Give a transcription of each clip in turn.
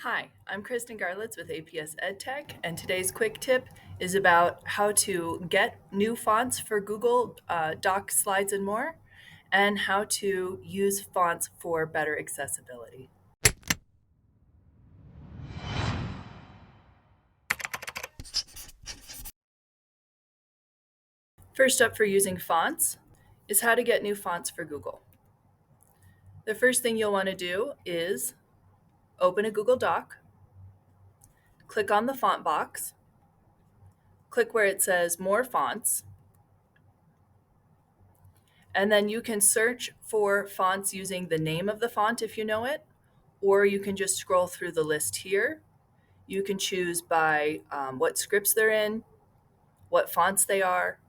Hi, I'm Kristen Garlitz with APS EdTech, and today's quick tip is about how to get new fonts for Google Docs, Slides, and more, and how to use fonts for better accessibility. First up for using fonts is how to get new fonts for Google. The first thing you'll want to do is open a Google Doc, click on the font box, click where it says More Fonts, and then you can search for fonts using the name of the font if you know it, or you can just scroll through the list here. You can choose by what scripts they're in, what fonts they are,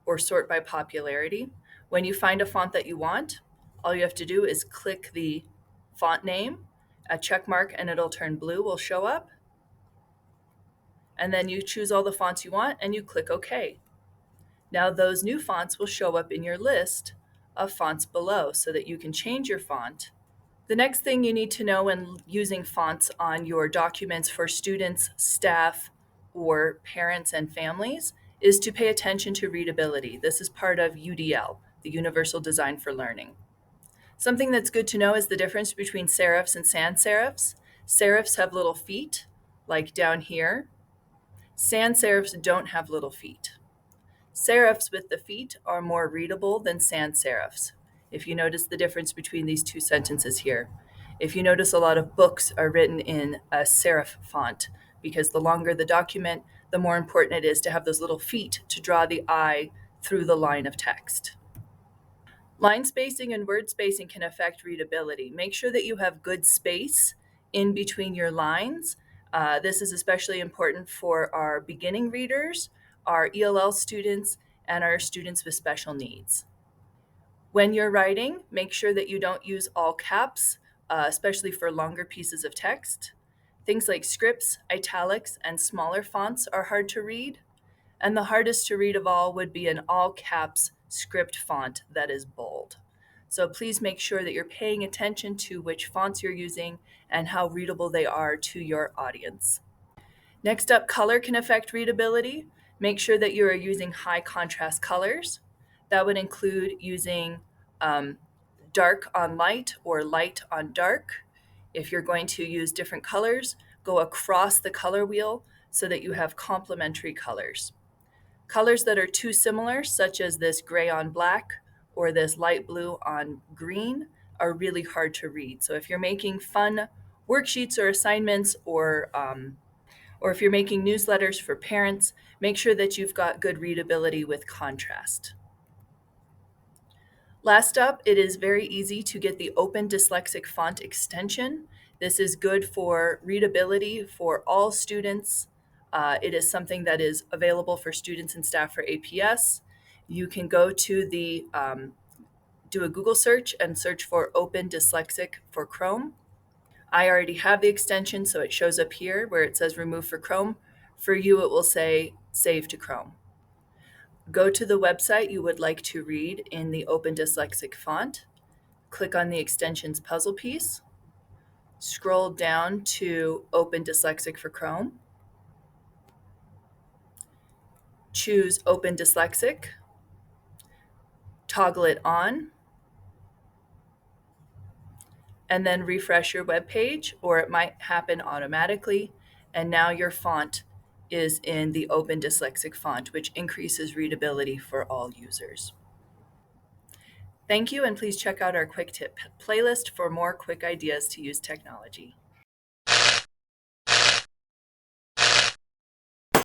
or sort by popularity. When you find a font that you want, all you have to do is click the font name, a check mark, and it'll turn blue will show up. And then you choose all the fonts you want and you click OK. Now those new fonts will show up in your list of fonts below so that you can change your font. The next thing you need to know when using fonts on your documents for students, staff, or parents and families is to pay attention to readability. This is part of UDL, the Universal Design for Learning. Something that's good to know is the difference between serifs and sans serifs. Serifs have little feet, like down here. Sans serifs don't have little feet. Serifs with the feet are more readable than sans serifs. If you notice the difference between these two sentences here. If you notice, a lot of books are written in a serif font because the longer the document, the more important it is to have those little feet to draw the eye through the line of text. Line spacing and word spacing can affect readability. Make sure that you have good space in between your lines. This is especially important for our beginning readers, our ELL students, and our students with special needs. When you're writing, make sure that you don't use all caps, especially for longer pieces of text. Things like scripts, italics, and smaller fonts are hard to read. And the hardest to read of all would be an all caps script font that is bold. So please make sure that you're paying attention to which fonts you're using and how readable they are to your audience. Next up, color can affect readability. Make sure that you are using high contrast colors. That would include using dark on light or light on dark. If you're going to use different colors, go across the color wheel so that you have complementary colors. Colors that are too similar, such as this gray on black or this light blue on green, are really hard to read. So if you're making fun worksheets or assignments, or if you're making newsletters for parents, make sure that you've got good readability with contrast. Last up, it is very easy to get the Open Dyslexic Font extension. This is good for readability for all students. It is something that is available for students and staff for APS. You can go to the do a Google search and search for Open Dyslexic for Chrome. I already have the extension, so it shows up here where it says remove for Chrome. For you, it will say save to Chrome. Go to the website you would like to read in the Open Dyslexic font. Click on the extensions puzzle piece. Scroll down to Open Dyslexic for Chrome. Choose Open Dyslexic. Toggle it on. And then refresh your web page, or it might happen automatically. And now your font is in the Open Dyslexic font, which increases readability for all users. Thank you, and please check out our quick tip playlist for more quick ideas to use technology.